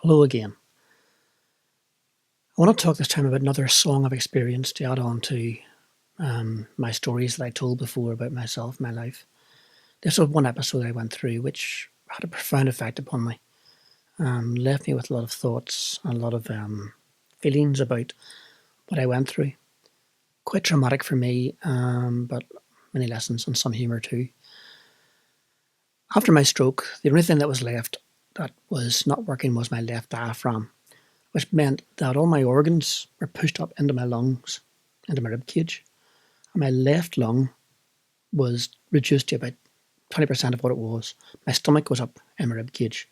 Hello again. I want to talk this time about another song of experience to add on to my stories that I told before about myself, my life. This was one episode I went through which had a profound effect upon me and left me with a lot of thoughts and a lot of feelings about what I went through. Quite traumatic for me, but many lessons and some humour too. After my stroke, the only thing that was left that was not working was my left diaphragm, which meant that all my organs were pushed up into my lungs, into my rib cage. And my left lung was reduced to about 20% of what it was. My stomach was up in my rib cage.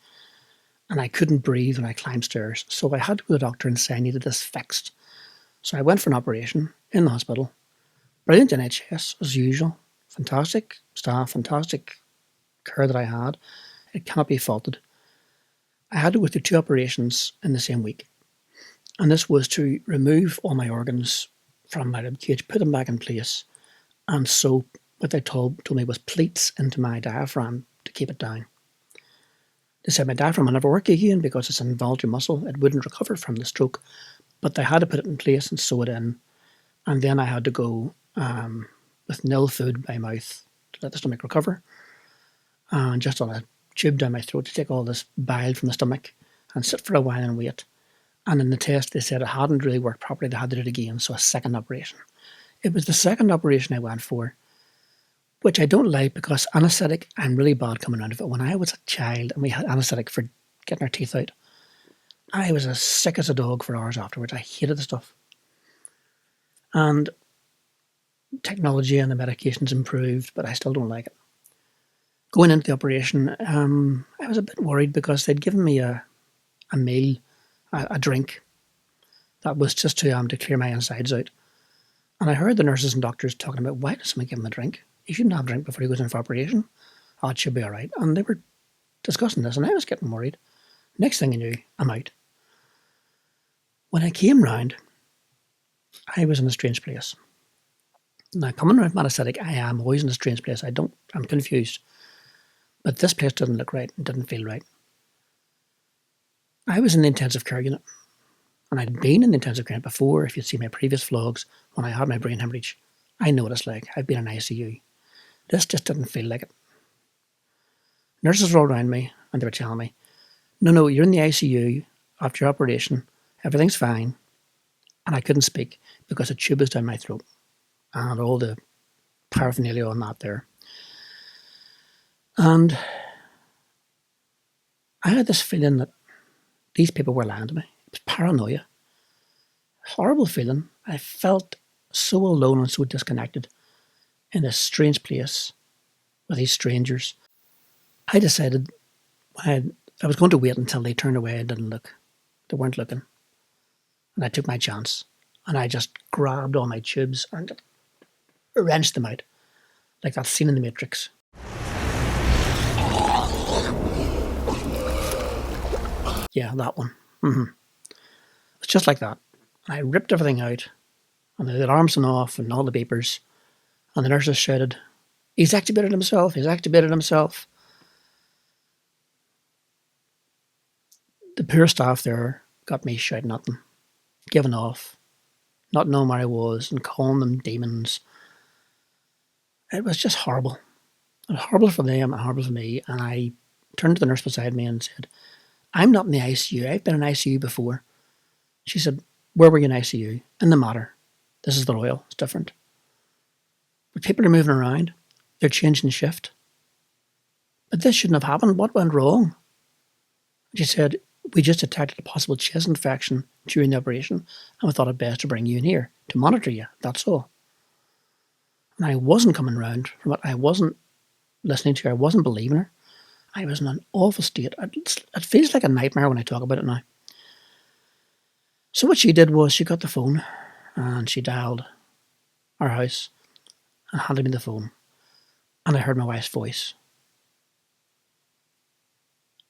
And I couldn't breathe when I climbed stairs. So I had to go to the doctor and say I needed this fixed. So I went for an operation in the hospital. Brilliant NHS, as usual. Fantastic staff, fantastic care that I had. It cannot be faulted. I had to go through 2 operations in the same week. And this was to remove all my organs from my rib cage, put them back in place, and sew what they told me was pleats into my diaphragm to keep it down. They said my diaphragm will never work again because it's an involuntary muscle. It wouldn't recover from the stroke. But they had to put it in place and sew it in. And then I had to go with nil food by mouth to let the stomach recover. And just on a tube down my throat to take all this bile from the stomach and sit for a while and wait. And in the test, they said it hadn't really worked properly. They had to do it again, so a second operation. It was the second operation I went for, which I don't like because anaesthetic, I'm really bad coming out of it. When I was a child and we had anaesthetic for getting our teeth out, I was as sick as a dog for hours afterwards. I hated the stuff. And technology and the medications improved, but I still don't like it. Going into the operation, I was a bit worried because they'd given me a meal, a drink that was just to clear my insides out. And I heard the nurses and doctors talking about, why does someone give him a drink? He shouldn't have a drink before he goes in for operation. Oh, it should be all right. And they were discussing this and I was getting worried. Next thing I knew, I'm out. When I came round, I was in a strange place. Now, coming around from anaesthetic, I am always in a strange place. I'm confused. But this place didn't look right and didn't feel right. I was in the intensive care unit. And I'd been in the intensive care unit before. If you'd seen my previous vlogs, when I had my brain hemorrhage, I know what it's like. I've been in ICU. This just didn't feel like it. Nurses were all around me and they were telling me, no, you're in the ICU after your operation. Everything's fine. And I couldn't speak because a tube was down my throat and all the paraphernalia on that there. And I had this feeling that these people were lying to me. It was paranoia. Horrible feeling. I felt so alone and so disconnected in this strange place with these strangers. I decided I was going to wait until they turned away and didn't look. They weren't looking. And I took my chance. And I just grabbed all my tubes and wrenched them out. Like that scene in The Matrix. Yeah, that one. It was just like that. And I ripped everything out. And the alarms went off and all the beepers. And the nurses shouted, he's activated himself. The poor staff there got me shouting at them, giving off, not knowing where I was and calling them demons. It was just horrible. It was horrible for them and horrible for me. And I turned to the nurse beside me and said, I'm not in the ICU. I've been in ICU before. She said, where were you in ICU? In the Mater. This is the Royal. It's different. But people are moving around. They're changing shift. But this shouldn't have happened. What went wrong? She said, we just detected a possible chest infection during the operation and we thought it best to bring you in here to monitor you. That's all. And I wasn't coming round from it. I wasn't listening to her. I wasn't believing her. I was in an awful state. It feels like a nightmare when I talk about it now. So what she did was she got the phone and she dialed our house and handed me the phone. And I heard my wife's voice.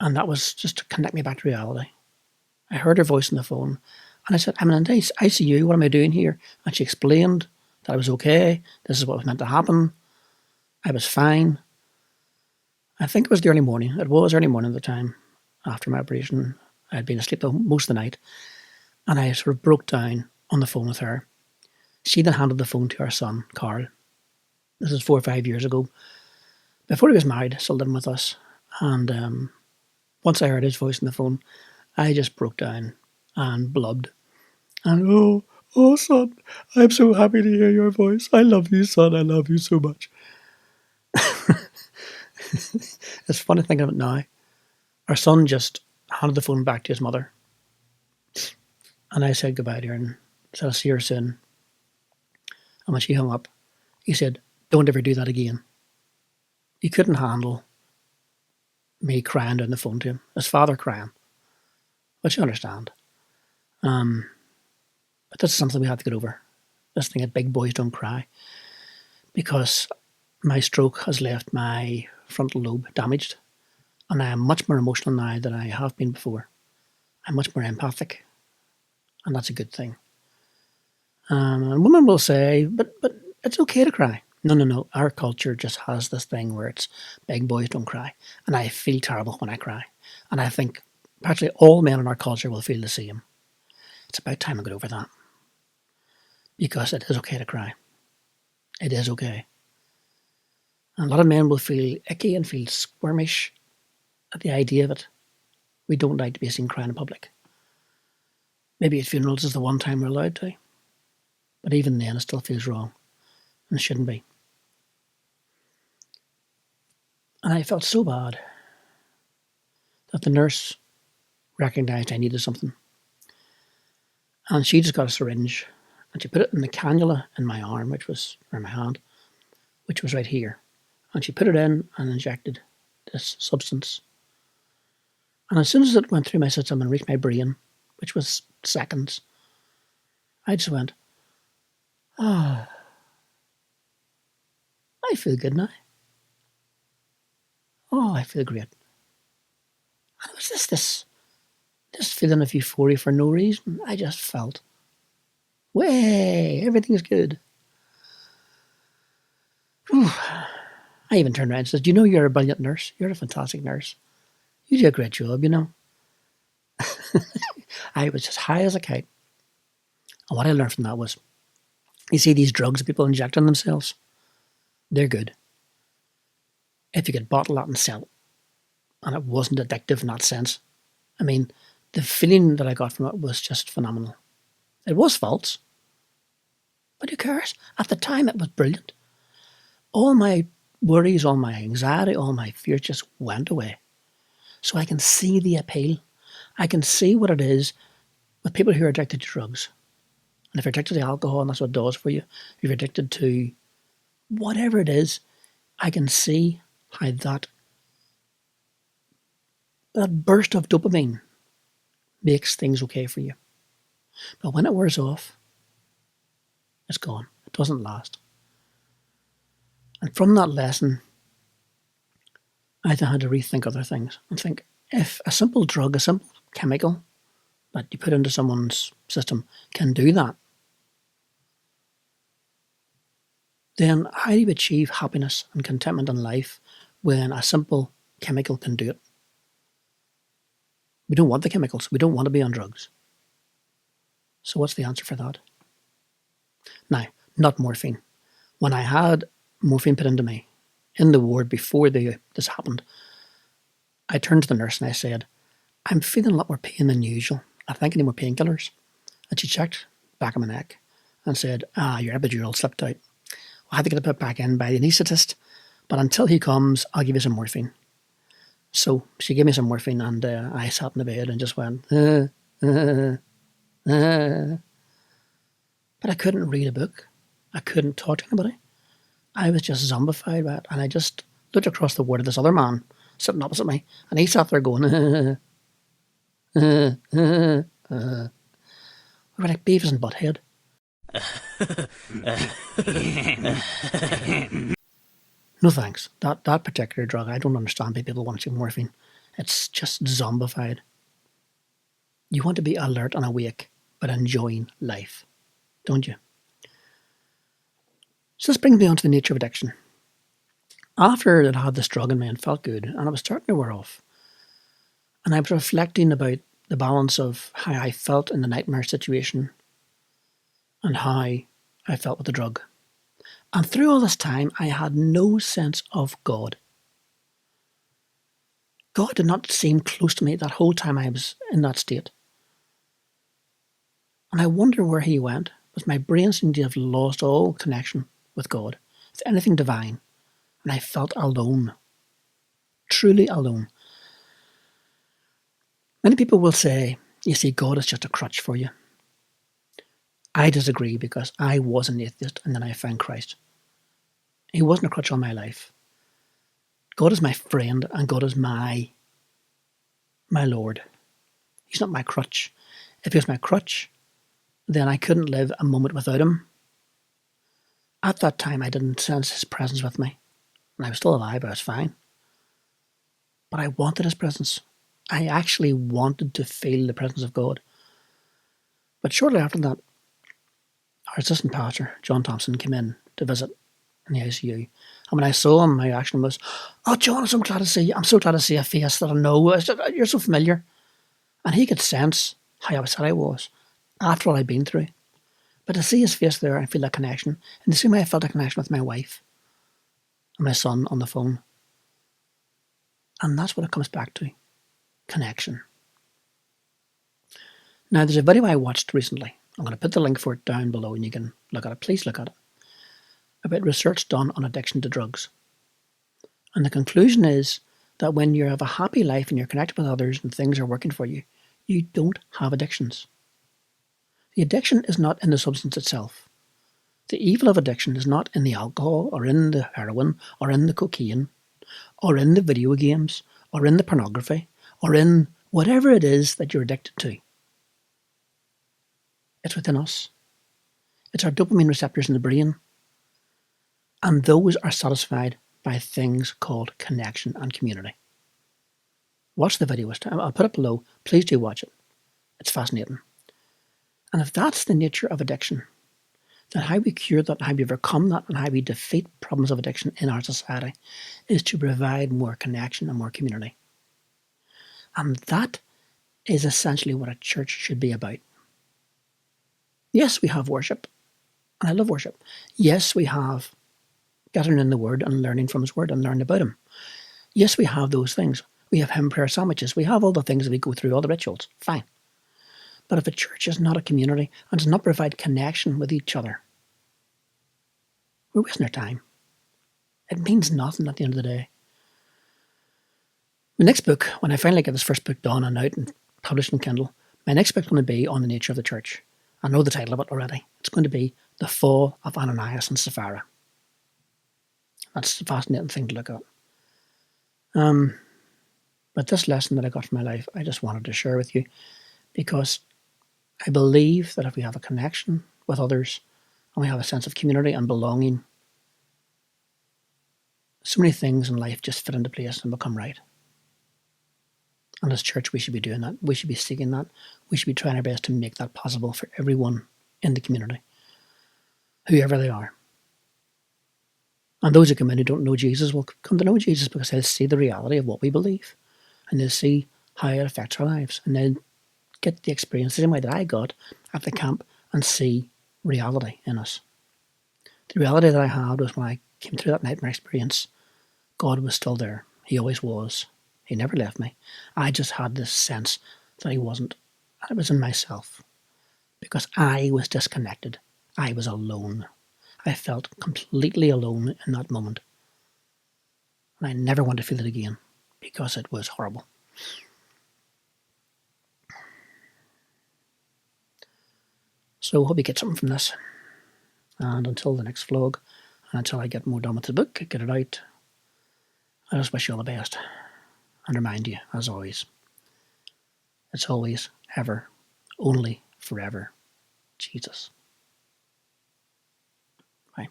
And that was just to connect me back to reality. I heard her voice on the phone and I said, I'm in an ICU, what am I doing here? And she explained that I was okay, this is what was meant to happen, I was fine. I think it was the early morning. It was early morning at the time after my operation. I'd been asleep most of the night, and I sort of broke down on the phone with her. She then handed the phone to our son, Carl. This is 4 or 5 years ago. Before he was married, still living with us. And once I heard his voice on the phone, I just broke down and blubbed. And oh, son, I'm so happy to hear your voice. I love you, son. I love you so much. It's funny thinking of it now. Our son just handed the phone back to his mother. And I said goodbye to her and said, I'll see her soon. And when she hung up, he said, don't ever do that again. He couldn't handle me crying down the phone to him. His father crying. Which I understand. But this is something we have to get over. This thing that big boys don't cry. Because my stroke has left my frontal lobe damaged. And I am much more emotional now than I have been before. I'm much more empathic. And that's a good thing. And women will say, but it's okay to cry. No. Our culture just has this thing where it's big boys don't cry. And I feel terrible when I cry. And I think practically all men in our culture will feel the same. It's about time I get over that. Because it is okay to cry. It is okay. And a lot of men will feel icky and feel squirmish at the idea of it. We don't like to be seen crying in public. Maybe at funerals is the one time we're allowed to. But even then it still feels wrong. And it shouldn't be. And I felt so bad that the nurse recognised I needed something. And she just got a syringe and she put it in the cannula in my arm, or my hand, which was right here. And she put it in and injected this substance. And as soon as it went through my system and reached my brain, which was seconds, I just went, I feel good now. Oh, I feel great. And it was this feeling of euphoria for no reason. I just felt, way, everything's good. Whew. I even turned around and said, you know you're a brilliant nurse. You're a fantastic nurse. You do a great job, you know. I was just high as a kite. And what I learned from that was, you see these drugs that people inject on themselves, they're good. If you could bottle that and sell it, and it wasn't addictive in that sense. I mean, the feeling that I got from it was just phenomenal. It was false. But who cares? At the time, it was brilliant. All my worries, all my anxiety, all my fears just went away. So I can see the appeal. I can see what it is with people who are addicted to drugs. And if you're addicted to alcohol, and that's what it does for you, if you're addicted to whatever it is, I can see how that burst of dopamine makes things okay for you. But when it wears off, it's gone. It doesn't last. And from that lesson, I then had to rethink other things and think, if a simple drug, a simple chemical that you put into someone's system can do that, then how do you achieve happiness and contentment in life when a simple chemical can do it? We don't want the chemicals. We don't want to be on drugs. So what's the answer for that? Now, not morphine. When I had morphine put into me in the ward before this happened, I turned to the nurse and I said, I'm feeling a lot more pain than usual. I think I need more painkillers. And she checked back of my neck and said, your epidural slipped out. I had to get it put back in by the anaesthetist, but until he comes, I'll give you some morphine. So she gave me some morphine and I sat in the bed and just went, But I couldn't read a book. I couldn't talk to anybody. I was just zombified by it. And I just looked across the ward at this other man sitting opposite me. And he sat there going, we're like Beavis and Butthead. No thanks. That particular drug, I don't understand why people want to take morphine. It's just zombified. You want to be alert and awake, but enjoying life, don't you? So this brings me on to the nature of addiction. After I'd had this drug in me and felt good, and it was starting to wear off, and I was reflecting about the balance of how I felt in the nightmare situation and how I felt with the drug. And through all this time, I had no sense of God. God did not seem close to me that whole time I was in that state. And I wonder where he went, because my brain seemed to have lost all connection with God, with anything divine. And I felt alone, truly alone. Many people will say, you see, God is just a crutch for you. I disagree, because I was an atheist and then I found Christ. He wasn't a crutch on my life. God is my friend and God is my Lord. He's not my crutch. If he was my crutch, then I couldn't live a moment without him. At that time, I didn't sense his presence with me. And I was still alive, I was fine. But I wanted his presence. I actually wanted to feel the presence of God. But shortly after that, our assistant pastor, John Thompson, came in to visit in the ICU. And when I saw him, my action was, "Oh, John, I'm so glad to see you. I'm so glad to see a face that I know. You're so familiar." And he could sense how upset I was after all I'd been through. But to see his face there and feel that connection, and the same way I felt a connection with my wife and my son on the phone. And that's what it comes back to, connection. Now, there's a video I watched recently. I'm going to put the link for it down below and you can look at it. Please look at it. About research done on addiction to drugs. And the conclusion is that when you have a happy life and you're connected with others and things are working for you, you don't have addictions. The addiction is not in the substance itself. The evil of addiction is not in the alcohol or in the heroin or in the cocaine or in the video games or in the pornography or in whatever it is that you're addicted to. It's within us. It's our dopamine receptors in the brain. And those are satisfied by things called connection and community. Watch the video. I'll put it below. Please do watch it. It's fascinating. And if that's the nature of addiction, then how we cure that, how we overcome that, and how we defeat problems of addiction in our society is to provide more connection and more community. And that is essentially what a church should be about. Yes, we have worship, and I love worship. Yes, we have getting in the Word and learning from His Word and learning about Him. Yes, we have those things. We have hymn prayer sandwiches. We have all the things that we go through, all the rituals. Fine. But if a church is not a community and does not provide connection with each other, we're wasting our time. It means nothing at the end of the day. My next book, when I finally get this first book done and out and published in Kindle, my next book is going to be on the nature of the church. I know the title of it already. It's going to be The Fall of Ananias and Sapphira. That's a fascinating thing to look at. But this lesson that I got from my life, I just wanted to share with you because I believe that if we have a connection with others and we have a sense of community and belonging, so many things in life just fit into place and become right. And as church, we should be doing that. We should be seeking that. We should be trying our best to make that possible for everyone in the community, whoever they are. And those who come in who don't know Jesus will come to know Jesus because they'll see the reality of what we believe. And they'll see how it affects our lives. And they'll get the experience the same way that I got at the camp and see reality in us. The reality that I had was when I came through that nightmare experience, God was still there. He always was. He never left me. I just had this sense that He wasn't. And it was in myself. Because I was disconnected. I was alone. I felt completely alone in that moment. And I never want to feel it again because it was horrible. So I hope you get something from this. And until the next vlog, and until I get more done with the book, get it out, I just wish you all the best. And remind you, as always, it's always, ever, only, forever, Jesus. Bye.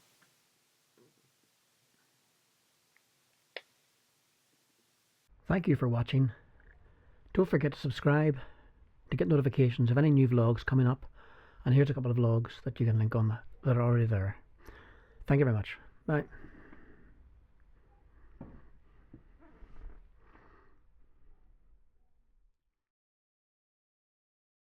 Thank you for watching. Don't forget to subscribe to get notifications of any new vlogs coming up. And here's a couple of vlogs that you can link on that are already there. Thank you very much. Bye.